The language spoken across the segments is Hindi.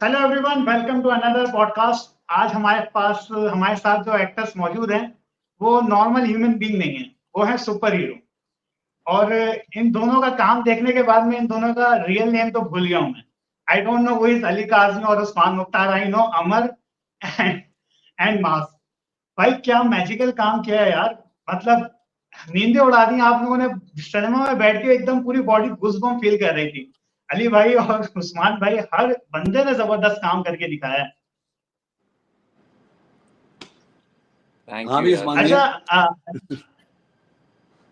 Hello everyone, welcome to another podcast. आज हमारे साथ जो एक्टर्स मौजूद हैं वो नॉर्मल ह्यूमन बीइंग नहीं है, वो है सुपर हीरो। और इन दोनों का काम देखने के बाद में इन दोनों का रियल नेम तो भूल गया हूं मैं। I don't know who is Ali Kazmi और Usman Mukhtar. I know Amar and Maas. भाई क्या मैजिकल काम किया है यार। मतलब नींदें उड़ा दी आप लोगों ने। सिनेमा में बैठ के एकदम पूरी बॉडी गूज़बम्प फील कर रही थी। अली भाई और उस्मान भाई, हर बंदे ने जबरदस्त काम करके दिखाया है। थैंक हाँ यू भी यार। उस्मान अच्छा,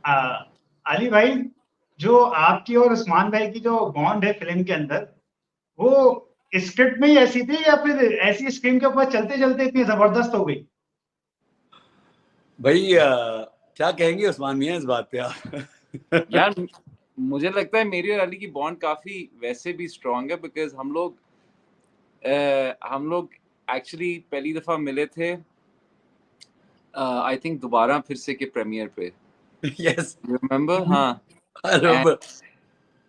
भैया। अली भाई, जो आपकी और उस्मान भाई की जो बॉन्ड है फिल्म के अंदर, वो स्क्रिप्ट में ही ऐसी थी या फिर ऐसी स्क्रीन के ऊपर चलते चलते इतनी जबरदस्त हो गई? भाई क्या कहेंगे उस्मान मियां इस बात पे आप? यार मुझे लगता है मेरी और अली की बॉन्ड काफी वैसे भी स्ट्रांग है, बिकॉज हम लोग एक्चुअली पहली दफा मिले थे आई थिंक दोबारा फिर से के प्रीमियर पे। Yes, remember? हाँ। I remember.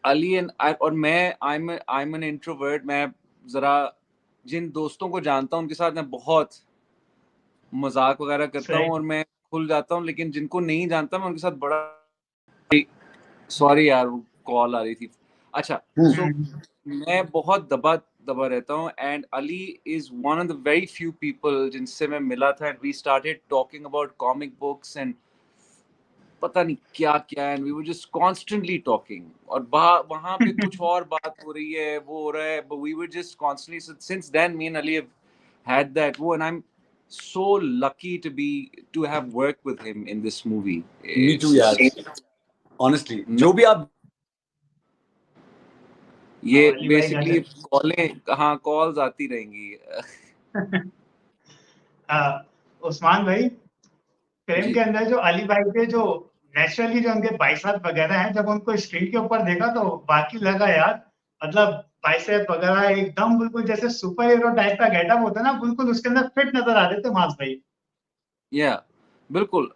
अली एंड और मैं आई एम एन इंट्रोवर्ट। मैं जरा जिन दोस्तों को जानता हूँ उनके साथ मैं बहुत मजाक वगैरह करता हूँ सही। और मैं खुल जाता हूँ, लेकिन जिनको नहीं जानता मैं उनके साथ बड़ा सॉरी यार, वो कॉल आ रही थी। अच्छा, सो मैं बहुत दबा दबा रहता हूँ and Ali is one of the very few people जिनसे मैं मिला था and we started talking about comic books and पता नहीं क्या क्या and we were just constantly talking. और वहां पे कुछ और बात हो रही है, वो हो रहा है, but we were just constantly. Since then me and Ali have had that वो and I'm so lucky to have worked with him in this movie. Me too यार, ऑनेस्टली जो भी आप ये अली भाई बेसिकली कॉल्स आती रहेंगी। उस्मान भाई, फिल्म जी के अंदर जो अली भाई के जो नेचुरली जो उनके बाइसेप वगैरह हैं, जब उनको स्क्रीन के ऊपर देखा तो बाकी लगा यार। मतलब बाइसेप वगैरह एकदम बिल्कुल जैसे सुपर हीरो टाइप का गेटअप होता है ना, बिल्कुल उसके अंदर फिट नजर आ रहे थे मास भाई। या बिल्कुल।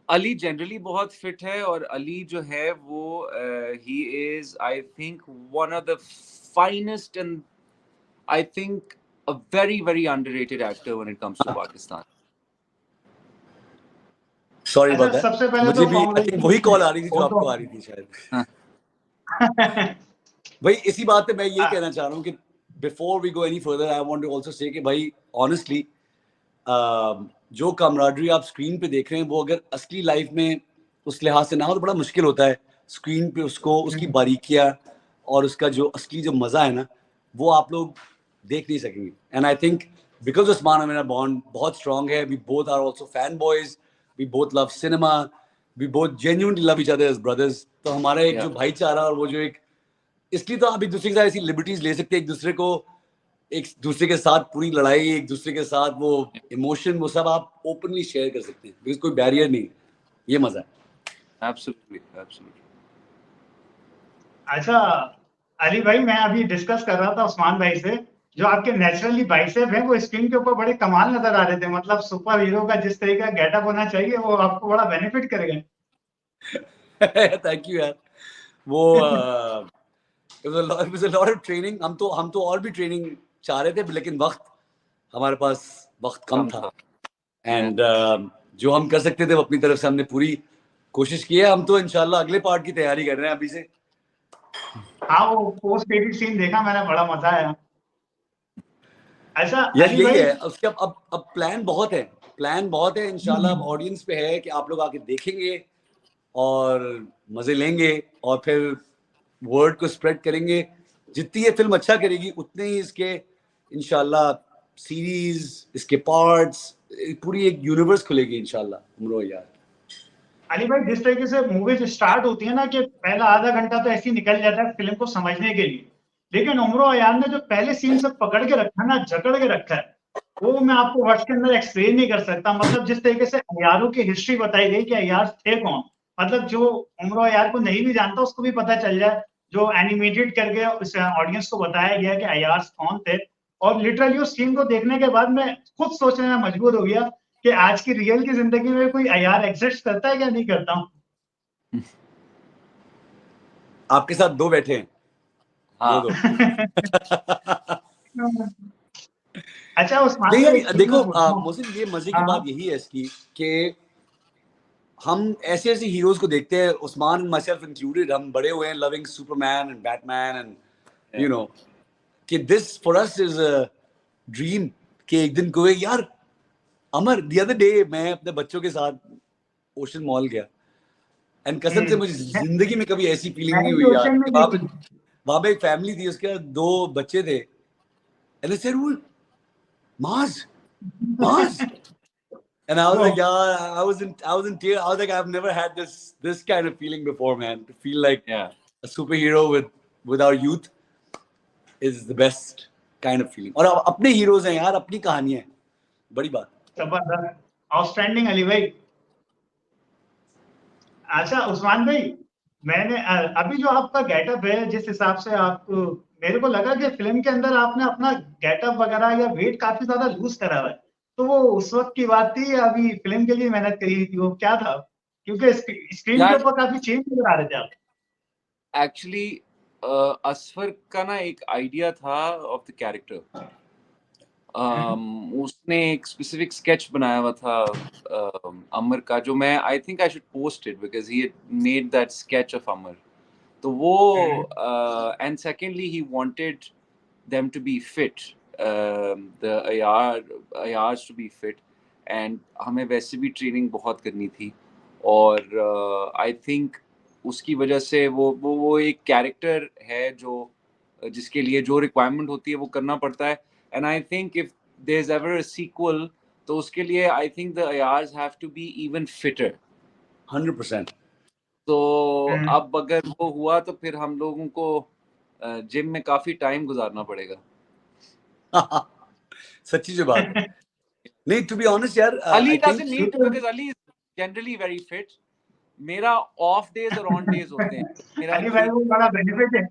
अली जनरली बहुत फिट है और अली जो है वो he is I think one of the finest and I think a very underrated actor when it comes to Pakistan. Sorry अच्छा, अबाउट दैट। सबसे पहले मुझे तो भी आई थिंक वही कॉल आ रही थी जो आपको आ रही थी शायद। भाई इसी बात पे मैं यही कहना चाह रहा हूँ कि before we go any further I want to also say कि भाई ऑनेस्टली जो कामराडरी आप स्क्रीन पे देख रहे हैं वो अगर असली लाइफ में उस लिहाज से ना हो तो बड़ा मुश्किल होता है। स्क्रीन पे उसको उसकी बारीकियां और उसका जो असली जो मजा है ना वो आप लोग देख नहीं सकेंगे। And I think because Usman और मेरा बॉन्ड बहुत स्ट्रांग है। We both are also fan boys, we both love cinema, we both genuinely love each other as brothers. तो हमारा एक जो भाईचारा और वो जो एक, इसलिए तो आप एक दूसरे के साथ ऐसी लिबर्टीज ले सकते हैं, एक दूसरे को एक दूसरे के साथ पूरी लड़ाई, एक दूसरे के साथ वो इमोशन, वो सब आप ओपनली शेयर कर सकते हैं बिकॉज कोई बैरियर नहीं। ये मजा है। एब्सोल्युटली। अच्छा अली भाई, मैं अभी डिस्कस कर रहा था उस्मान भाई से, जो आपके नेचुरली बाइसेप है वो स्क्रीन के ऊपर बड़े कमाल नजर आ रहे थे। मतलब सुपर हीरो का जिस तरीके का गेटअप होना चाहिए वो आपको बड़ा बेनिफिट करेगा। थैंक यू यार। वो it was a lot of training। हम तो और भी ट्रेनिंग चाह रहे थे लेकिन हमारे पास वक्त कम था। एंड जो हम कर सकते थे वो अपनी तरफ से हमने पूरी कोशिश की है। हम तो इंशाल्लाह अगले पार्ट की तैयारी कर रहे हैं अभी से। हाँ, वो पोस्ट क्रेडिट सीन देखा मैंने, बड़ा मजा आया। अच्छा यार अली यही भाई, है उसके अब प्लान बहुत है इंशाल्लाह। अब ऑडियंस पे है कि आप लोग आके देखेंगे और मजे लेंगे और फिर वर्ड को स्प्रेड करेंगे। जितनी ये फिल्म अच्छा करेगी उतने ही इसके इंशाल्लाह सीरीज, इसके पार्ट्स, पूरी एक यूनिवर्स खुलेगी इंशाल्लाह। उम्रो यार। अली भाई, जिस तरीके से मूवीज स्टार्ट होती है ना कि पहला आधा घंटा तो ऐसे ही निकल जाता है फिल्म को समझने के लिए, लेकिन उमरो अयान ने जो पहले सीन से पकड़ के रखा ना, जकड़ के रखा है, वो मैं आपको वर्ड्स के अंदर एक्सप्लेन नहीं कर सकता। मतलब जिस तरीके से अयारों की हिस्ट्री बताई गई कि अयार थे कौन, मतलब जो उमरो अयार को नहीं भी जानता उसको भी पता चल जाए, जो एनिमेटेड करके उस ऑडियंस को बताया गया कि अयार कौन थे। और लिटरली उस सीन को देखने के बाद मैं खुद सोचने में मजबूर हो गया कि आज की रियल की जिंदगी में कोई अयार एग्जिस्ट करता है क्या नहीं करता हूँ। आपके साथ दो बैठे हैं। हाँ। दो अच्छा उस्मान नहीं भाई, यार एक चीज देखो मैं पूछता हूँ। मोहसिन, ये मजे की हाँ बात यही है इसकी कि हम ऐसे ऐसे हीरोज को देखते हैं, उस्मान माई सेल्फ इंक्लूडेड, हम बड़े हुए हैं loving Superman and Batman and you know कि this for us is a dream कि एक दिन कोई यार अमर द अदर डे मैं अपने बच्चों के साथ ओशन मॉल गया एंड कसम से मुझे मैं जिंदगी में कभी ऐसी फीलिंग नहीं मैंने भी हुई यार ओशन में कि देखी। वहां पे एक फैमिली थी, उसके 2 बच्चे थे and they said Mars Mars and I was वो like yeah, I was in tears. I was like I've never had this kind of feeling before, man. To feel like Yeah. a superhero with our youth is the best kind of feeling. और अपने हीरोज हैं यार, अपनी कहानियां हैं, बड़ी बात। जबरदस्त, आउटस्टैंडिंग अली भाई। अच्छा उस्मान भाई, मैंने अभी जो आपका गेटअप है, जिस हिसाब से आप, मेरे को लगा कि फिल्म के अंदर आपने अपना गेटअप वगैरह या वेट काफी ज्यादा लूज करा हुआ है। तो वो उस वक्त की बात थी या अभी फिल्म के लिए मेहनत करी थी, वो क्या था? क्योंकि स्क्रीन के यार ऊपर काफी चेंज नजर आ रहे थे आप। एक्चुअली असफर का ना एक आइडिया था ऑफ द कैरेक्टर। उसने एक स्पेसिफिक स्केच बनाया हुआ था अमर का, जो मैं I think I should post it because he made that sketch of Amar. तो वो and secondly he wanted them to be fit, the ARs to be fit, and हमें वैसे भी ट्रेनिंग बहुत करनी थी और आई थिंक उसकी वजह से वो एक कैरेक्टर है जो जिसके लिए जो रिक्वायरमेंट होती है वो करना पड़ता है। And I think if there is ever a sequel तो उसके लिए I think the ARs have to be even fitter. 100%। तो अब अगर वो हुआ तो फिर हम लोगों को जिम में काफी टाइम गुजारना पड़ेगा। सच्ची जो बात है। नहीं, टू बी ऑनेस्ट यार, Ali I think doesn't need to because Ali is generally very fit. मेरा ऑफ डेज और ऑन डेज होते हैं। मेरा अली भाई वो बड़ा बेनिफिट है।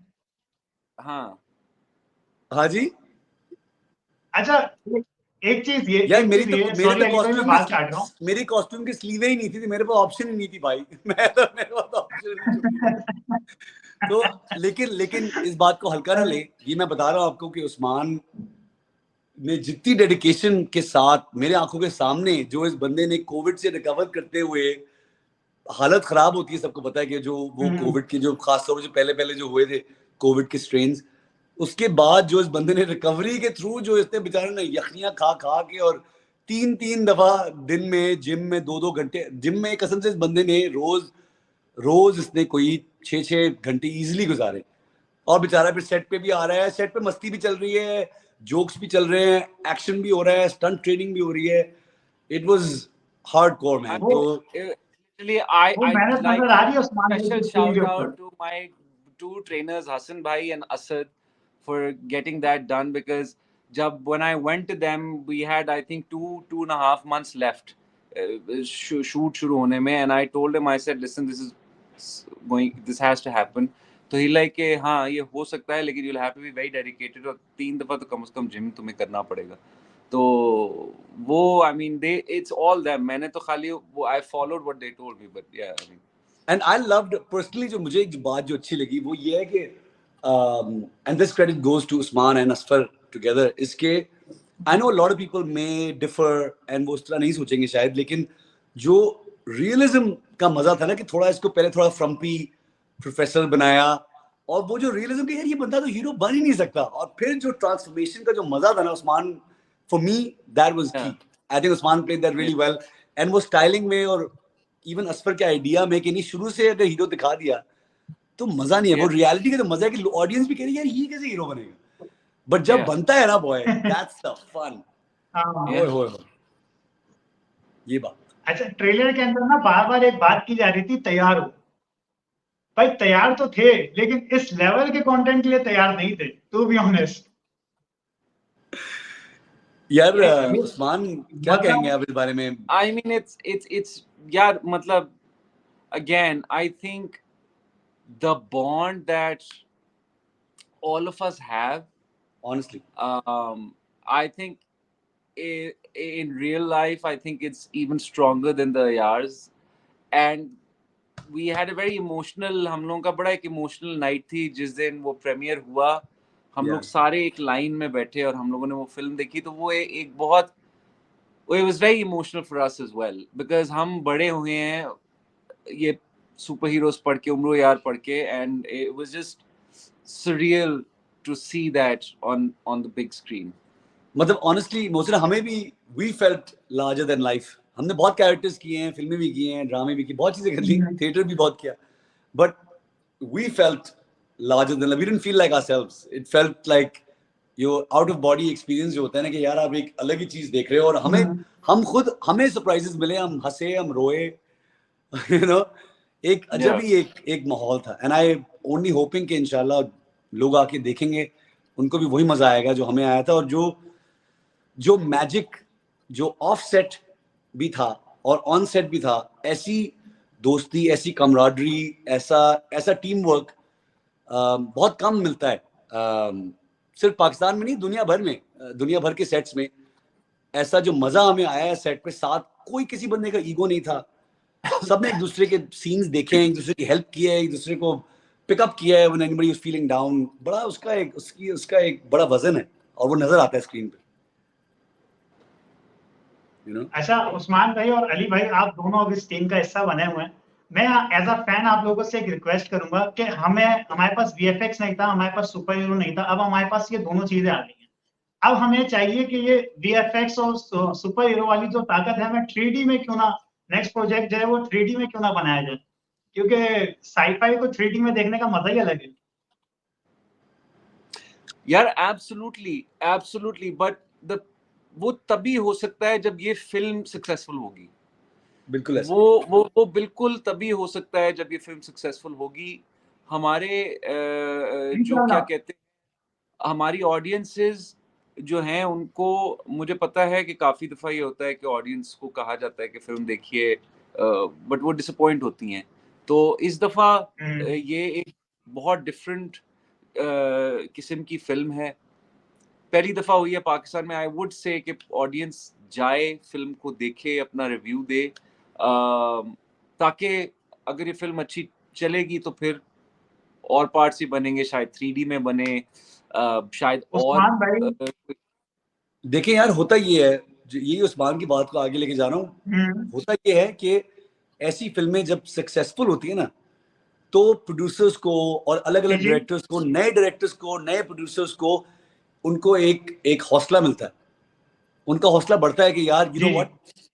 हाँ हाँ जी अच्छा एक चीज ये, यार, एक चीज ये, मेरे सॉरी तो अली भाई मैं कॉस्ट्यूम बात काट रहा हूँ। की मेरी कॉस्ट्यूम की स्लीवें ही नहीं थी, मेरे पास ऑप्शन ही नहीं थी भाई। मेरे पास ऑप्शन नहीं थी। तो लेकिन लेकिन इस बात को हल्का ना ले, ये मैं बता रहा हूँ आपको कि उस्मान ने जितनी डेडिकेशन के साथ मेरे आंखों के सामने जो इस बंदे ने कोविड से रिकवर करते हुए, हालत खराब होती है, सबको पता है कि जो वो कोविड के जो खासतौर पर जो पहले पहले जो हुए थे कोविड के स्ट्रेन्स, उसके बाद जो इस बंदे ने रिकवरी के थ्रू जो इसने बेचारे ने यखनियां खा खा के और 3-3 दफा दिन में जिम में 2-2 घंटे जिम में, कसम से इस बंदे ने रोज रोज इसने कोई 6-6 घंटे इजीली गुजारे। और बेचारा फिर सेट पे भी आ रहा है, सेट पे मस्ती भी चल रही है, जोक्स भी चल रहे हैं, एक्शन भी हो रहा है, स्टंट ट्रेनिंग भी हो रही है। It was hardcore I man. वो तो literally वो I मेहनत like नजर आ रही है उस्मान भाई special की स्क्रीन के shout ऊपर। out to my 2 trainers Hassan bhai and Asad for getting that done because जब when I went to them we had I think 2.5 months left shoot शुरू होने में and I told him I said listen this has to happen। तो ही लाइक कि हाँ ये हो सकता है लेकिन you'll have to be very dedicated और 3 दफा तो कम से कम जिम तुम्हें करना पड़ेगा। तो वो I mean they it's all them, मैंने तो खाली वो I followed what they told me but yeah I mean and I loved personally, जो मुझे एक बात जो अच्छी लगी वो ये है कि and this credit goes to Usman and Asfar together, इसके I know lot of people may differ and वो उस तरह नहीं सोचेंगे शायद, लेकिन जो रियलिज्म का मजा था ना कि थोड़ा इसको पहले थोड़ा फ्रम्पी प्रोफेसर बनाया, और वो जो रियलिज्म के यार ये बंदा तो हीरो बन ही नहीं सकता, और फिर जो ट्रांसफॉर्मेशन का जो मजा था ना Usman, for me that was key. I think Usman played that really well, and वो स्टाइलिंग में और इवन असफर के आइडिया में कि नहीं शुरू से अगर हीरो दिखा दिया तो मजा नहीं है। वो रियलिटी का तो मजा है कि ऑडियंस भी कह रही है यार ये कैसे हीरो बनेगा, बट जब बनता है ना बॉय दैट्स द फन। ओए होए ये बात। अच्छा ट्रेलर के अंदर ना बार बार एक बात की जा रही थी, तैयार हो। भाई तैयार तो थे लेकिन इस लेवल के कंटेंट के लिए तैयार नहीं थे, टू बी ऑनेस्ट। यार उस्मान क्या कहेंगे आप इस बारे में? आई मीन इट्स यार मतलब again I think the bond that all of us have honestly I think in real life I think it's even stronger than the ARs and we had a very emotional, हम लोगों का बड़ा एक इमोशनल नाइट थी जिस दिन वो प्रीमियर हुआ हम लोग सारे एक लाइन में बैठे और हम लोगों ने वो फिल्म देखी, तो वो एक बहुत, it was very emotional for us as well because हम बड़े हुए हैं ये सुपर हीरोज पढ़ के, उम्रो यार पढ़ के, and it was just surreal to see that on the big screen. मतलब ऑनेस्टली मोहसिन, हमें भी we felt larger than life. हमने बहुत कैरेक्टर्स किए हैं, फिल्में भी की हैं, ड्रामे भी की, बहुत चीजें कर ली, थिएटर भी बहुत किया, but we felt larger than life. We didn't feel like ourselves, it felt like your out of body experience जो होता है ना, कि यार आप एक अलग ही चीज देख रहे हो, और हमें सरप्राइजेस मिले, हम हंसे, हम रोए, यू नो, एक अजब ही एक माहौल था। एंड आई ओनली होपिंग कि इंशाल्लाह लोग आके देखेंगे, उनको भी वही मजा आएगा जो हमें आया था, और जो मैजिक जो ऑफ सेट भी था और ऑन सेट भी था, ऐसी दोस्ती, ऐसी कमराडरी, ऐसा टीम वर्क बहुत कम मिलता है, सिर्फ पाकिस्तान में नहीं, दुनिया भर में, दुनिया भर के सेट्स में। ऐसा जो मजा हमें आया है सेट पे, साथ कोई किसी बंदे का ईगो नहीं था, सबने एक दूसरे के सीन्स देखे हैं, एक दूसरे की हेल्प की है, एक दूसरे को पिकअप किया है when anybody was feeling down. बड़ा उसका एक बड़ा वजन है, और वो नजर आता है स्क्रीन पे, यू नो। अच्छा उस्मान भाई और अली भाई, आप दोनों अब इस टीम का हिस्सा बने हुए हैं। मैं एज अ फैन आप लोगों से एक रिक्वेस्ट करूंगा कि हमारे पास वीएफएक्स नहीं था, हमारे पास सुपर हीरो नहीं था, अब हमारे पास ये दोनों चीजें आ गई हैं। अब हमें चाहिए कि ये वीएफएक्स और सुपर हीरो वाली जो ताकत है, हमें 3D में क्यों ना नेक्स्ट प्रोजेक्ट जो है वो 3D में क्यों ना बनाया जाए, क्योंकि साईफाई को 3D में देखने का मजा ही अलग है। यार एब्सोल्युटली बट वो तभी हो सकता है जब ये फिल्म सक्सेसफुल होगी। बिल्कुल ऐसा। वो बिल्कुल तभी हो सकता है जब ये फिल्म सक्सेसफुल होगी। हमारे जो क्या कहते हैं, हमारी ऑडियंसेस जो हैं, उनको, मुझे पता है कि काफी दफा ये होता है कि ऑडियंस को कहा जाता है कि फिल्म देखिए, बट वो डिसअपॉइंट होती हैं। तो इस दफा ये एक बहुत डिफरेंट किस्म की फिल्म है, पहली दफा हुई है पाकिस्तान में। आई वुड से कि ऑडियंस जाए, फिल्म को देखे, अपना रिव्यू दे, ताकि अगर ये फिल्म अच्छी चलेगी तो फिर और पार्ट्स ही बनेंगे, शायद 3D में बने, शायद और। देखिए यार, होता ये है, यही उस्मान की बात को आगे लेके जा रहा हूँ, होता ये है कि ऐसी फिल्में जब सक्सेसफुल होती है ना, तो प्रोड्यूसर्स को और अलग अलग डायरेक्टर्स को, नए डायरेक्टर्स को, नए प्रोड्यूसर्स को, उनको एक हौसला मिलता है, उनका हौसला बढ़ता है कि यार यू नो व्हाट,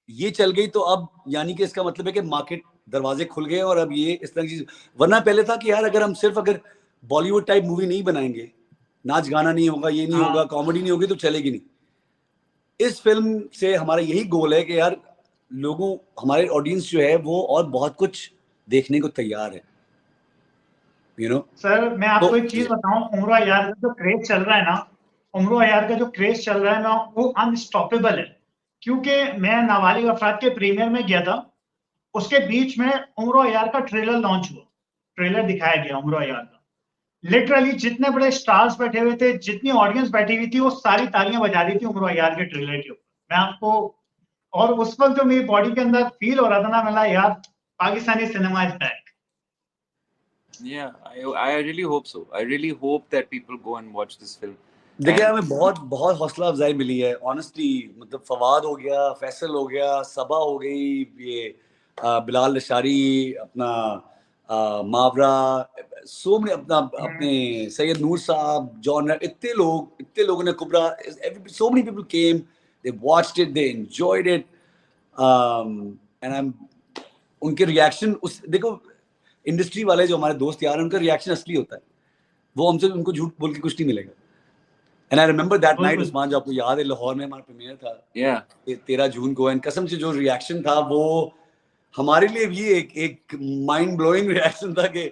ये चल गई तो अब यानी कि इसका मतलब है कि मार्केट दरवाजे खुल गए, और अब ये इस तरह की चीज। वरना पहले था कि यार अगर बॉलीवुड टाइप मूवी नहीं बनाएंगे, नाच गाना नहीं होगा, ये नहीं होगा, कॉमेडी नहीं होगी, तो चलेगी नहीं। इस फिल्म से हमारा यही गोल है कि यार लोगों, हमारे ऑडियंस जो है वो और बहुत कुछ देखने को तैयार है, यू नो। सर मैं आपको एक चीज बताऊं, उम्र अय्यार का जो क्रेज चल रहा है ना, उम्र अय्यार का जो क्रेज चल रहा है ना, वो अनस्टॉपेबल है। क्योंकि मैं नाबालिग अफराद के प्रीमियर में गया था, उसके बीच में उम्र अय्यार का ट्रेलर लॉन्च हुआ, ट्रेलर दिखाया गया उम्र अय्यार का। लिटरली जितने बड़े स्टार्स बैठे हुए थे, जितनी ऑडियंस बैठी हुई थी, वो सारी तालियां बजा रही थी उम्र अय्यार के ट्रेलर के ऊपर। मैं आपको, और उस वक्त जो मेरी बॉडी के अंदर फील हो रहा था ना, मैं यार Pakistani cinema is back. Yeah, I really hope so. I really hope that people go and watch this film. देखिए हमें बहुत हौसला अफजाई मिली है ऑनेस्टली। मतलब फवाद हो गया, फैसल हो गया, सबा हो गई, ये बिलाल लशारी, अपना मावरा, सो मनी, अपने सैयद नूर साहब, जॉन, इतने लोगों ने, कुबरा, so many people came, they watched it, they enjoyed it, and उनके रिएक्शन, देखो इंडस्ट्री वाले जो हमारे दोस्त यार, उनका रिएक्शन असली होता है, वो हमसे, उनको झूठ बोल के कुछ नहीं मिलेगा। And I remember that night, Usman, जो आपको याद है, लाहौर में हमारा प्रीमियर था, 13 जून को, एंड कसम से जो रिएक्शन था वो हमारे लिए भी एक माइंड ब्लोइंग रिएक्शन था कि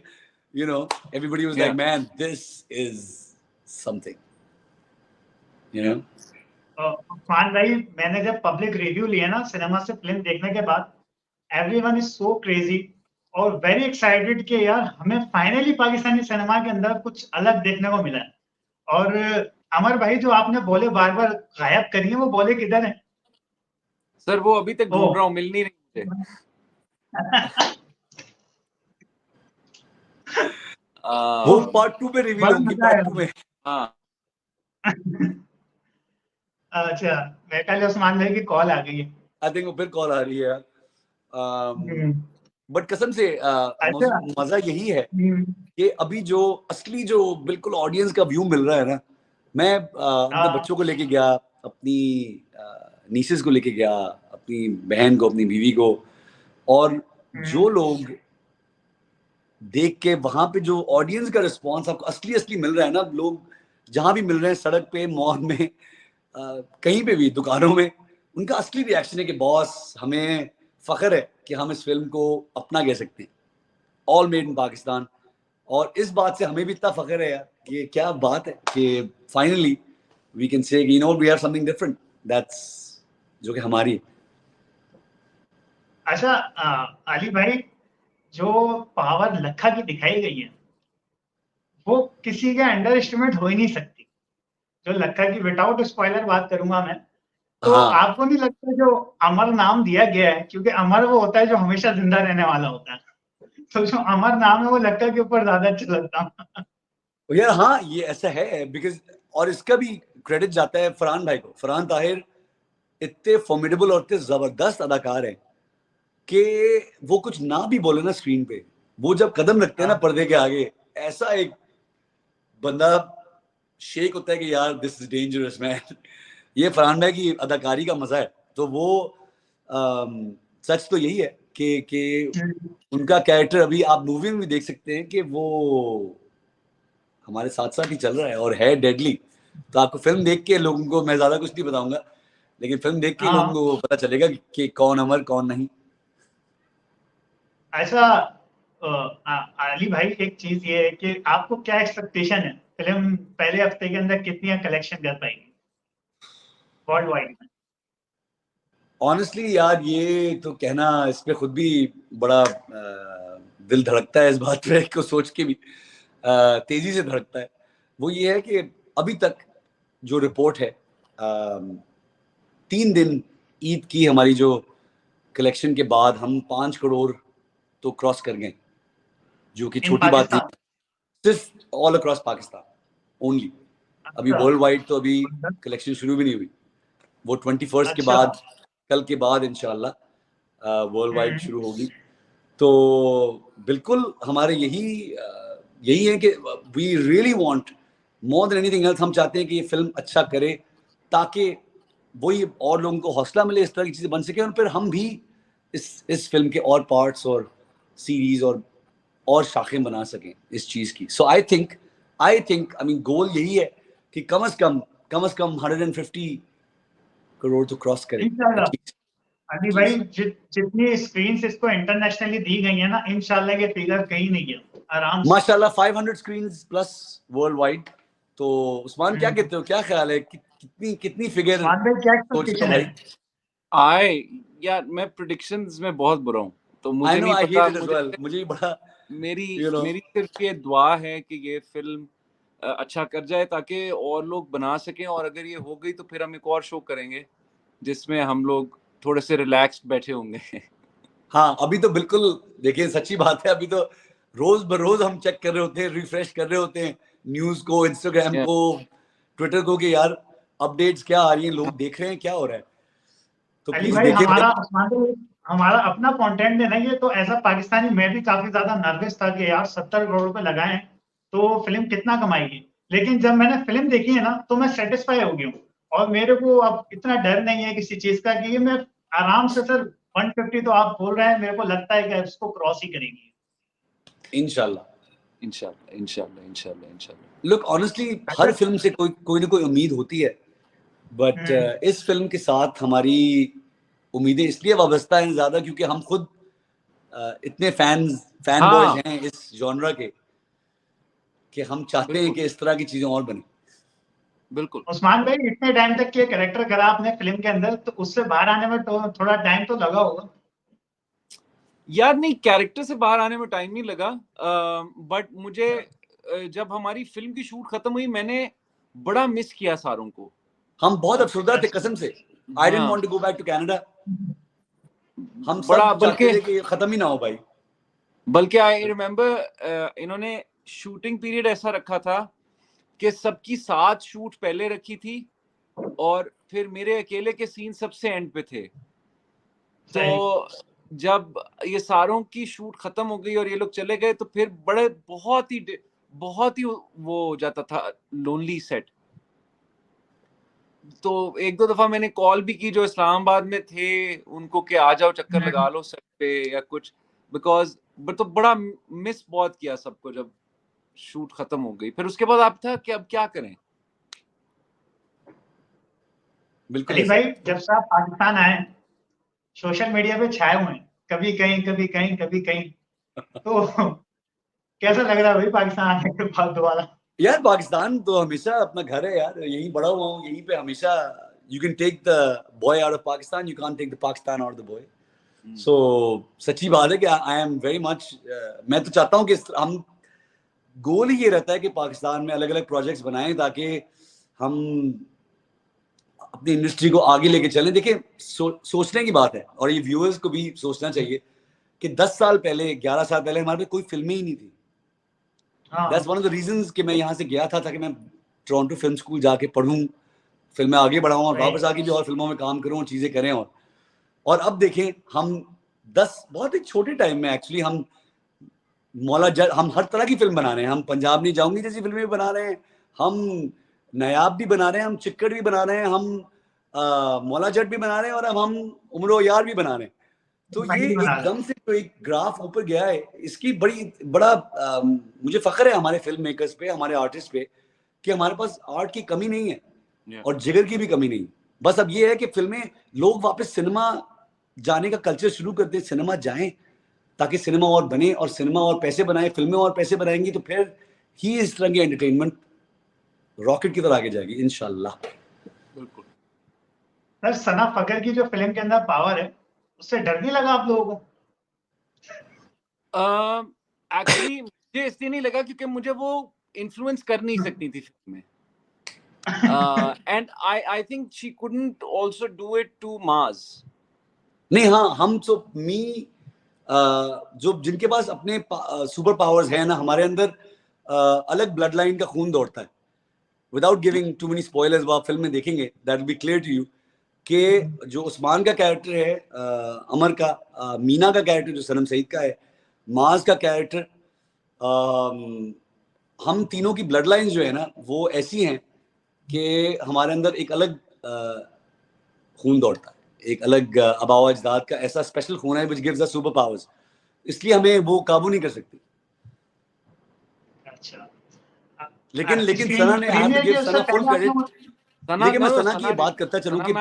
you know everybody was like, man, this is something, you know. Usman भाई, मैंने जब पब्लिक रिव्यू लिया ना सिनेमा से फिल्म देखने के बाद, एवरीवन इज सो क्रेजी और वेरी एक्साइटेड कि यार हमें फाइनली पाकिस्तानी सिनेमा के अंदर कुछ अलग देखने को मिला है। और अमर भाई, जो आपने बोले बार बार गायब करी है, वो बोले किधर है? सर वो अभी तक ढूंढ रहा हूँ, मिल नहीं रही मुझे। वो पार्ट 2 पे रिवील होंगी, पार्ट 2 में। हाँ अच्छा, मेरे ख्याल उस्मान भाई की कॉल आ गई है। आई थिंक वो फिर कॉल आ रही है यार। हम्म, बट कसम से अच्छा। मजा यही है हम्म, कि अभी जो असली जो बिल्कुल ऑडियंस का व्यू मिल रहा है ना, मैं अपने हाँ, बच्चों को लेके गया, अपनी नीसेस को लेके गया, अपनी बहन को, अपनी बीवी को, और जो लोग देख के वहां पे जो ऑडियंस का रिस्पॉन्स आपको असली असली मिल रहा है ना, लोग जहां भी मिल रहे हैं, सड़क पे, मॉल में, कहीं पे भी, दुकानों में, उनका असली रिएक्शन है कि बॉस, हमें फख्र है कि हम इस फिल्म को अपना कह सकते हैं, ऑल मेड इन पाकिस्तान। और इस बात से हमें भी इतना फख्र है यार, कि क्या बात है कि finally we can say you know we have something different, that's जो कि हमारी है। अच्छा, अली भाई, जो पावर लखा की दिखाई गई है वो किसी के अंडर एस्टिमेट हो ही नहीं सकती। जो लखा की, विदाउट स्पॉइलर बात करूंगा मैं, तो हाँ आपको नहीं लगता जो अमर नाम दिया गया है, क्योंकि अमर वो होता है जो हमेशा जिंदा रहने वाला होता है, तो जो अमर नाम है वो लक्का के ऊपर ज्यादा अच्छा लगता है। यार, हाँ ये ऐसा है बिकॉज, और इसका भी क्रेडिट जाता है फरहान भाई को। फरहान ताहिर इतने फॉर्मिडेबल और इतने जबरदस्त अदाकार हैं कि वो कुछ ना भी बोले ना स्क्रीन पे, वो जब कदम रखते हैं ना हाँ, पर्दे के आगे, ऐसा एक बंदा शेक होता है कि यार दिस इज डेंजरस मैन। ये फरहान भाई की अदाकारी का मजा है। तो वो सच तो यही है कि उनका कैरेक्टर अभी आप मूवी में भी देख सकते हैं कि वो हमारे साथ साथ ही चल रहा है और है डेडली। तो आपको फिल्म देख के लोगों को, मैं ज्यादा कुछ नहीं बताऊंगा, लेकिन फिल्म देख के लोगों हाँ। को पता चलेगा कि कौन अमर कौन नहीं। ऐसा, अली भाई, एक चीज ये है कि आपको क्या एक्सपेक्टेशन है, फिल्म पहले हफ्ते के अंदर कितनी कलेक्शन कर पाएगी वर्ल्ड वाइड में? ऑनेस्टली यार, ये तो कहना, इस पे खुद भी बड़ा दिल धड़कता है इस बात पे को सोच के भी, तेजी से धड़कता है। वो ये है कि अभी तक जो रिपोर्ट है, 3 दिन ईद की हमारी जो कलेक्शन के बाद हम 5 करोड़ तो क्रॉस कर गए, जो कि इन छोटी बात नहीं। पाकिस्तान? सिर्फ ऑल अक्रॉस पाकिस्तान ओनली। अभी अच्छा, वर्ल्ड वाइड तो अभी कलेक्शन शुरू भी नहीं हुई, वो 21 के अच्छा। बाद, कल के बाद इंशाल्लाह वर्ल्ड वाइड हम्म, शुरू होगी। तो बिल्कुल हमारे यही है कि we really want more than anything else, हम चाहते हैं कि ये फिल्म अच्छा करे, ताकि वही और लोगों को हौसला मिले, इस तरह की चीजें बन सके, और फिर हम भी इस फिल्म के और पार्ट्स और सीरीज और शाखें बना सकें इस चीज की। सो आई मीन गोल यही है कि कम से कम 150 करोड़ तो क्रॉस करे इंशाल्लाह। एटलीस्ट। अली भाई, जितनी स्क्रीन इसको इंटरनेशनली दी गई है ना, इंशाल्लाह ये फिगर कहीं नहीं है, आराम से। माशाल्लाह 500 स्क्रीन्स प्लस वर्ल्ड वाइड। तो उस्मान, क्या कहते हो, क्या ख्याल है, कितनी कितनी फिगर उस्मान भाई, क्या सोचते हो एक्सपेक्टेशन है? भाई? आए यार, मैं प्रिडिक्शंस में बहुत बुरा हूँ, तो आई मुझे नो, नहीं आई हेट पता। इट एज मुझे वेल, मुझे भी बड़ा मेरी यू नो मेरी सिर्फ ये दुआ है कि ये फिल्म अच्छा कर जाए, ताकि और लोग बना सकें, और अगर ये हो गई तो फिर हम एक और शो करेंगे जिसमें हम लोग थोड़े से रिलैक्स्ड बैठे होंगे। हाँ, अभी तो बिल्कुल, देखिए सच्ची बात है, अभी तो रोज बरोज हम चेक कर रहे होते हैं, रिफ्रेश कर रहे होते हैं न्यूज को, इंस्टाग्राम Yeah. को, ट्विटर को, कि यार अपडेट्स क्या आ रही हैं, लोग देख रहे हैं, क्या हो रहा है। तो अली प्लीज भाई, देखिए भाई। हमारा, उस्मान भाई, हमारा अपना कंटेंट है ना ये, तो एज अ पाकिस्तानी मैं भी काफी ज्यादा नर्वस था कि यार 70 करोड़ रुपए लगाए हैं तो फिल्म कितना कमाएगी। लेकिन जब मैंने फिल्म देखी है ना, तो मैं सेटिस्फाई हो गया हूँ, और मेरे को अब इतना डर नहीं है किसी चीज का, कि ये मैं आराम से, सर 150 तो आप बोल रहे हैं, मेरे को लगता है कि इसको क्रॉस ही करेगी। इंशाल्लाह। इंशाल्लाह, इंशाल्लाह, इंशाल्लाह, इंशाल्लाह। लुक ऑनेस्टली, अच्छा। हर फिल्म से कोई ना कोई उम्मीद होती है, बट हम्म, इस फिल्म के साथ हमारी उम्मीदें इसलिए वाबस्ता हैं ज्यादा, क्योंकि हम खुद इतने फैन बॉयज हाँ, हैं इस जॉनरा के, कि हम चाहते हैं बिल्कुल, कि इस तरह की चीजें और बने। बिल्कुल। उस्मान भाई, इतने टाइम तक ये कैरेक्टर करा आपने फिल्म के अंदर, तो उससे बाहर आने में तो थोड़ा टाइम तो लगा होगा। यार नहीं, कैरेक्टर से बाहर आने में टाइम नहीं लगा, बट मुझे जब हमारी फिल्म की शूट खत्म हुई, मैंने बड़ा मिस किया सारों को। हम बहुत अफसरदा थे अच्छा। कसम से। आई डेंट हाँ, want to go back to Canada. हम बड़ा, सब चाहते थे कि ये खत्म ही ना हो भाई। बल्कि आई रिमेम्बर इन्होंने शूटिंग पीरियड ऐसा रखा था कि सबकी 7 शूट पहले रखी थी और फिर मेरे अकेले के सीन सबसे एंड पे थे। तो जब ये सारों की शूट खत्म हो गई और ये लोग चले गए तो फिर बहुत ही वो हो जाता था लोनली सेट। तो एक दो दफा मैंने कॉल भी की जो इस्लामाबाद में थे उनको कि आ जाओ चक्कर लगा लो सेट पे या कुछ, बिकॉज तो बड़ा मिस बहुत किया सबको जब शूट खत्म हो गई। फिर उसके बाद आप था कि अब क्या करें। बिल्कुल अली भाई जब से आप पाकिस्तान आए सोशल मीडिया पे छाए हुए हैं, कभी कहीं कभी कहीं कभी कहीं, तो कैसा लग रहा है भाई पाकिस्तान आने के बाद दोबारा? यार पाकिस्तान तो हमेशा अपना घर है यार, यहीं बड़ा हुआ हूँ, यहीं पे हमेशा। You can take the boy out of Pakistan, you can't take the Pakistan out of the boy. So सच्ची बात है कि आई एम वेरी मच, मैं तो चाहता हूँ कि हम, गोल ही ये रहता है कि पाकिस्तान में अलग अलग प्रोजेक्ट्स बनाएं ताकि हम अपनी इंडस्ट्री को आगे लेके चलें। देखिए सोचने की बात है और ये व्यूअर्स को भी सोचना चाहिए कि 10 साल पहले 11 साल पहले हमारे पे कोई फिल्में ही नहीं थी। That's one of the reasons कि मैं यहाँ से गया था ताकि मैं टोरंटो फिल्म स्कूल जाके पढ़ूं, फिल्में आगे बढ़ाऊं और वापस आके भी और फिल्मों में काम करूं और चीजें करें। और अब देखें हम 10 बहुत ही छोटे टाइम में एक्चुअली हम मौला जट, हम हर तरह की फिल्म बना रहे हैं। हम पंजाब नहीं जाऊंगी जैसी फिल्में भी बना रहे हैं, हम नायाब भी बना रहे हैं, हम चिक्कड़ भी बना रहे हैं, हम मौला जट भी बना रहे हैं और अब हम उम्र यार भी बना रहे हैं। तो ये एकदम से जो एक ग्राफ ऊपर गया है, इसकी बड़ा मुझे फख्र है हमारे फिल्म मेकर्स पे, हमारे आर्टिस्ट पे, कि हमारे पास आर्ट की कमी नहीं है और जिगर की भी कमी नहीं। बस अब ये है कि फिल्में, लोग वापस सिनेमा जाने का कल्चर शुरू कर दें, सिनेमा जाएं ताकि सिनेमा और बने और सिनेमा और पैसे बनाए, फिल्में और पैसे बनाएंगी तो फिर ही इस तरह की एंटरटेनमेंट रॉकेट की तरह आगे जाएगी इंशाल्लाह। बिल्कुल सर, सना फकर की जो फिल्म के अंदर पावर है उससे डर नहीं लगा आप लोगों को? एक्चुअली मुझे इसलिए नहीं लगा क्योंकि मुझे वो इन्फ्लुएंस कर नहीं सकती थी फिल्म में, and I think she couldn't also do it to mass. नहीं, हाँ, हम तो जो जिनके पास अपने सुपर पावर्स हैं ना, हमारे अंदर अलग ब्लड लाइन का खून दौड़ता है। Without giving too many spoilers, वो आप फिल्म में देखेंगे, that will be clear to you कि जो उस्मान का कैरेक्टर है, अमर का, मीना का कैरेक्टर जो सनम सईद का है, माज का कैरेक्टर, हम तीनों की ब्लड लाइंस जो है ना वो ऐसी हैं कि हमारे अंदर एक अलग खून दौड़ता है, एक अलग आबाव अजदाद का ऐसा स्पेशल खून है which gives us super powers, इसलिए हमें वो काबू नहीं कर सकती। अच्छा, लेकिन सना ने, I have to give Sana full credit. लेकिन मैं सना की ये बात करता चलूं कि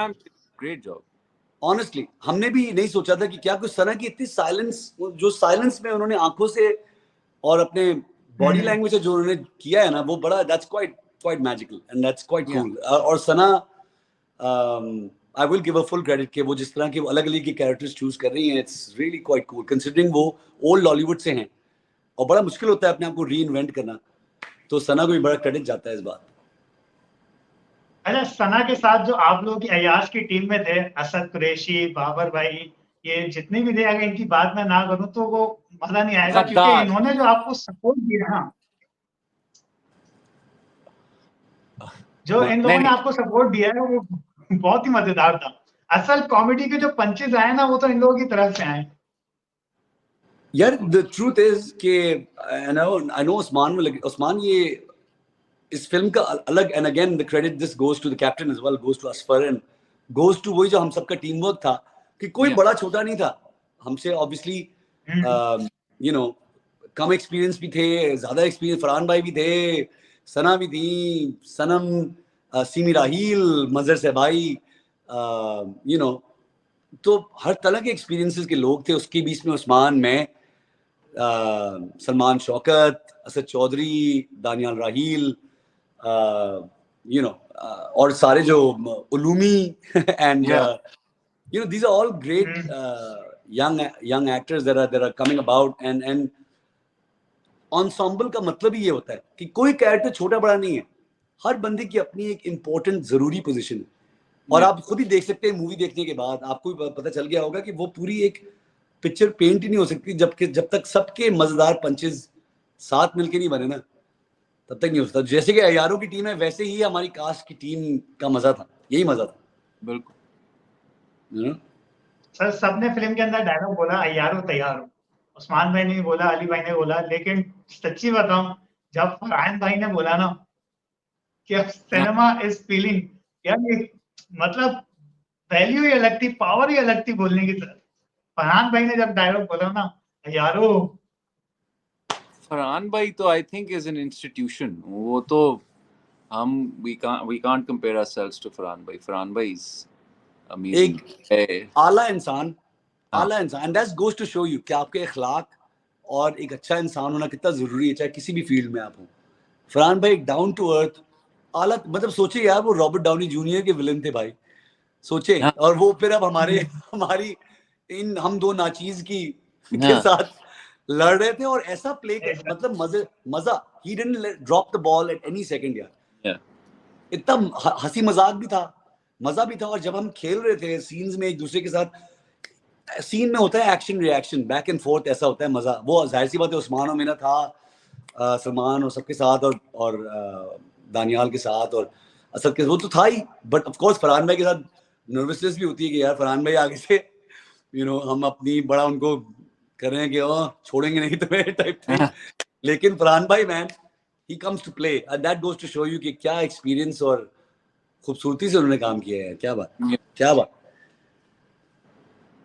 ग्रेट जॉब। ऑनेस्टली हमने भी नहीं सोचा था कि क्या कुछ सना की इतनी साइलेंस, जो साइलेंस में उन्होंने आंखों से और अपने बॉडी लैंग्वेज से जो उन्होंने किया है ना, वो बड़ा, that's quite magical and that's quite cool. और Sana, I will give a full credit कि वो जिस तरह के अलग अलग के कैरेक्टर्स चूज कर रही हैं, it's really quite cool considering वो ओल्ड हॉलीवुड से हैं और बड़ा मुश्किल होता है अपने आप को री इन्वेंट करना। तो सना को भी बड़ा क्रेडिट जाता है इस बात। अच्छा, सना के साथ जो आप लोग की अयाज की टीम में थे, असद कुरैशी, बाबर भाई, ये जितने भी थे, अगर इनकी बात मैं ना करूं तो वो मजा नहीं आएगा, क्योंकि इन्होंने जो आपको सपोर्ट दिया ना, जो इन लोगों ने आपको सपोर्ट दिया है वो बहुत ही मजेदार था। असल कॉमेडी के जो पंचेस आए ना वो तो इन लोगों की तरफ से आए। यार द ट्रूथ इज कि आई नो उस्मान ये इस फिल्म का अलग, and again the credit this goes to the captain as well, goes to Asfar and goes to वही जो हम सबका टीम वर्क था कि कोई बड़ा छोटा नहीं था हमसे। Obviously you know come experience भी थे, ज्यादा एक्सपीरियंस फरहान भाई भी थे, सना भी थी, सनम, सीमी राहील, मजर से भाई, यू नो, तो हर तरह के एक्सपीरियंसेस के लोग थे। उसके बीच में उस्मान, मैं, सलमान शौकत, असद चौधरी, दानियाल राहील, यू नो, और सारे जो उलूमी and you know, these are all great young actors that are coming about, and ensemble का मतलब ही ये होता है कि कोई कैरेक्टर छोटा बड़ा नहीं है, हर बंदे की अपनी एक इम्पोर्टेंट जरूरी पोजीशन है। और आप खुद ही देख सकते हैं, मूवी देखने के बाद आपको भी पता चल गया होगा कि वो पूरी एक पिक्चर पेंट ही नहीं हो सकती जब तक सबके मजेदार पंचेस साथ मिलके नहीं बने ना। तब तक नहीं हो सकता। जैसे कि अयारों की टीम है वैसे ही हमारी कास्ट की टीम का मजा था, यही मजा था। बिल्कुल। सर सबने फिल्म के अंदर डायलॉग बोला अय्यारो तैयार हो, उस्मान भाई ने भी बोला, अली भाई ने बोला, लेकिन सच्ची बताऊं जब फरहान भाई ने बोला ना कि अब सिनेमा इज फीलिंग, यार ये मतलब वैल्यू ही अलग थी, पावर ही अलग थी बोलने की तरफ। फरहान भाई ने जब डायलॉग बोला ना अय्यारो, फरहान भाई तो I think is an institution, वो तो हम we can't compare ourselves to Farhan भाई। फरहान भाई इज अमेजिंग, एक आला इंसान, आला इंसान, and that goes to show you कि आपके अखलाक और एक अच्छा इंसान होना कितना जरूरी है, चाहे किसी भी फील्ड में आप हो। फरहान भाई एक डाउन टू अर्थ आला, मतलब सोचिए यार वो रॉबर्ट डाउनी जूनियर के विलन थे भाई, सोचे। और वो फिर अब हमारी इन हम दो नाचीज की के साथ लड़ रहे थे और ऐसा प्ले कर, मतलब मजा, he didn't drop the ball at any second यार। इतना हंसी मजाक भी था, मजा भी था। और जब हम खेल रहे थे सीन्स में एक दूसरे के साथ, सीन में होता है action reaction back and fourth, ऐसा होता है मजा। वो जाहिर सी बात है उस्मान और मेरा था, सलमान और सबके साथ, और दानियाल के साथ और असद के, वो तो था ही। बट ऑफ कोर्स फरहान भाई के साथ नर्वसनेस भी होती है कि यार फरहान भाई आगे से हम अपनी बड़ा उनको कर रहे हैं कि छोड़ेंगे नहीं तुम्हें टाइप थिंग। लेकिन फरहान भाई man, he comes to play, and that goes to show you कि क्या एक्सपीरियंस और खूबसूरती से उन्होंने काम किया है। क्या बात, क्या बात।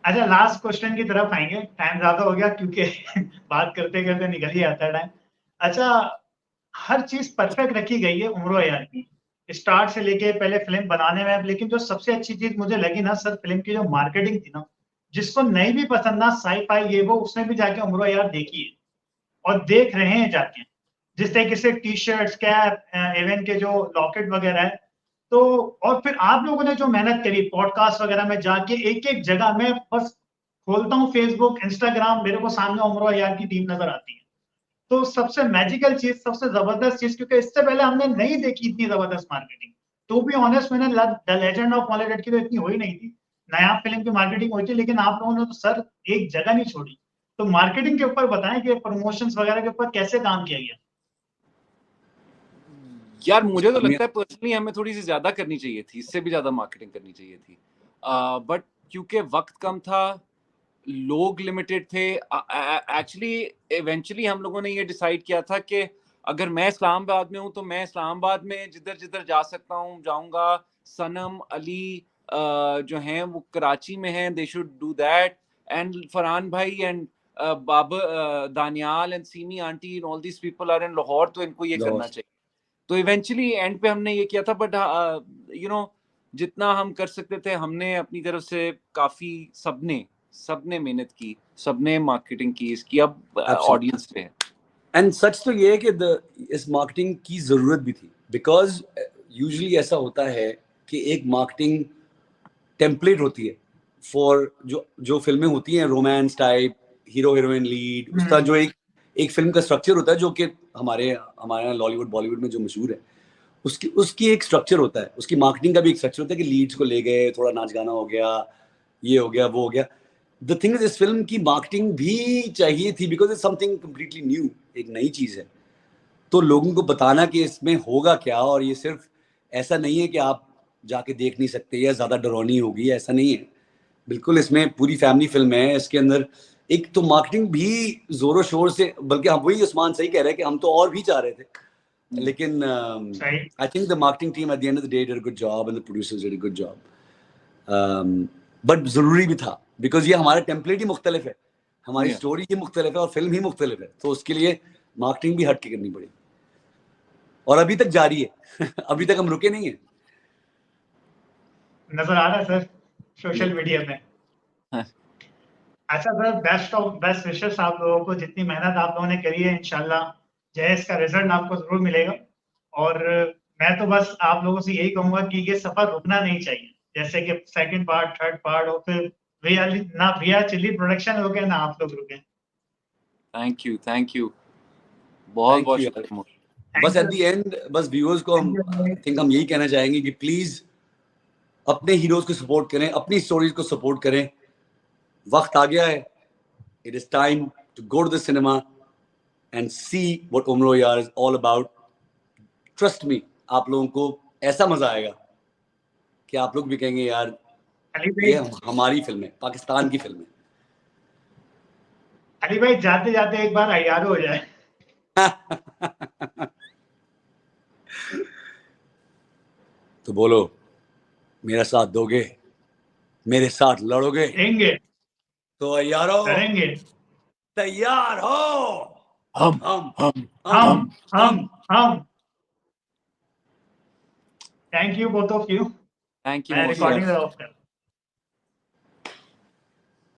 अच्छा लास्ट क्वेश्चन की तरफ आएंगे, टाइम ज्यादा हो गया क्योंकि बात करते करते निकल ही आता है टाइम। अच्छा, हर चीज परफेक्ट रखी गई है उमरो यार की, स्टार्ट से लेके पहले फिल्म बनाने में, लेकिन जो सबसे अच्छी चीज मुझे लगी ना सर फिल्म की जो मार्केटिंग थी ना, जिसको नहीं भी पसंद ना साई फाई ये वो, उसने भी जाके उमरो यार देखी है और देख रहे हैं जाके। जिस तरीके से टी शर्ट्स, कैप, इवन के जो लॉकेट वगैरह है, तो और फिर आप लोगों ने जो मेहनत करी पॉडकास्ट वगैरह में जाके, एक एक जगह में बस खोलता हूँ फेसबुक, इंस्टाग्राम, मेरे को सामने उमरो यार की टीम नजर आती है। तो सबसे मैजिकल चीज, सबसे जबरदस्त चीज, क्योंकि इससे पहले हमने नहीं देखी इतनी जबरदस्त मार्केटिंग। टू बी ऑनेस्ट, मैंने द लेजेंड ऑफ मॉलेट की तो इतनी हुई नहीं थी, नया फिल्म की मार्केटिंग हुई थी, लेकिन आप लोगों ने तो सर एक जगह नहीं छोड़ी। तो मार्केटिंग के ऊपर बताएं कि प्रमोशंस वगैरह के ऊपर कैसे काम किया गया। यार मुझे तो लगता है पर्सनली हमें थोड़ी सी ज्यादा करनी चाहिए थी, इससे भी ज्यादा मार्केटिंग करनी चाहिए थी, बट क्योंकि वक्त कम था, लोग लिमिटेड थे। एक्चुअली इवेंचुअली हम लोगों ने ये डिसाइड किया था कि अगर मैं इस्लामाबाद में हूँ तो मैं इस्लामाबाद में जिधर जिधर जा सकता हूँ जाऊंगा। सनम, अली जो हैं वो कराची में हैं, they should do that, and Farhan भाई and Babar, Daniyal and Seemi aunty and all these people are in Lahore, तो इनको ये करना चाहिए। तो इवेंचुअली एंड पे हमने ये किया था, बट जितना हम कर सकते थे हमने अपनी तरफ से काफी, सबने मेहनत की, सबने मार्केटिंग की इसकी, अब ऑडियंस पे है। एंड सच तो ये है कि इस मार्केटिंग की जरूरत भी थी, बिकॉज यूजुअली ऐसा होता है कि एक मार्केटिंग टेम्पलेट होती है फॉर जो फिल्में होती हैं romance type, hero heroine lead, उसका जो एक फिल्म का स्ट्रक्चर होता है जो कि हमारे लॉलीवुड बॉलीवुड में जो मशहूर है, उसकी एक स्ट्रक्चर होता है, उसकी मार्केटिंग का भी एक स्ट्रक्चर होता है कि लीड्स को ले गए, थोड़ा नाच गाना हो गया, ये हो गया, वो हो गया। द थिंग इज इस फिल्म की मार्केटिंग भी चाहिए थी, because it's something completely new, एक नई चीज है। तो लोगों को बताना कि इसमें होगा क्या, और ये सिर्फ ऐसा नहीं है कि आप जाके देख नहीं सकते या ज्यादा डरावनी होगी, ऐसा नहीं है। बिल्कुल इसमें पूरी फैमिली फिल्म है, इसके अंदर एक तो मार्केटिंग भी जोरों शोर से, बल्कि हम वही उस्मान सही कह रहे हैं कि हम तो और भी चाह रहे थे, लेकिन आई think the marketing team at the end of the day did a good job and the producers did a good job. But जरूरी भी था, बिकॉज ये हमारा टेम्पलेट ही मुख्तलिफ है, हमारी स्टोरी ही मुख्तलिफ है और फिल्म ही मुख्तलिफ है, तो उसके लिए मार्केटिंग भी हट के करनी पड़ी, और अभी तक जारी है अभी तक हम रुके नहीं है। नजर आ रहा है सर सोशल मीडिया में। अच्छा sir, best of best wishes आप लोगों को, जितनी मेहनत आप लोगों ने करी है इंशाल्लाह जय इसका रिजल्ट आपको जरूर मिलेगा। और मैं तो बस आप लोगों से यही कहूंगा कि ये सफर रुकना नहीं चाहिए, जैसे कि सेकंड पार्ट, थर्ड पार्ट, और फिर भैया चिल्ली प्रोडक्शन रुके ना आप लोग रुके। थैंक यू बहुत बहुत शुक्रिया। बस एट द एंड बस व्यूअर्स को हम यही कहना चाहेंगे कि प्लीज अपने हीरोज को सपोर्ट करें, अपनी स्टोरीज को सपोर्ट करें। वक्त आ गया है, it is time to go to the cinema and see what Umro Ayyar is all about. Trust me, आप लोगों को ऐसा मजा आएगा कि आप लोग भी कहेंगे यार अली ये भाई, हमारी फिल्म है, पाकिस्तान की फिल्म है। अली भाई जाते जाते एक बार अय्यार हो जाए। तो बोलो, मेरा साथ दोगे, मेरे साथ लड़ोगे, देंगे, तो यारो करेंगे, तैयार हो। हम हम हम हम हम हम हम thank you both of you. Thank you मैं Most रिकॉर्डिंग welcome. ऑफ कर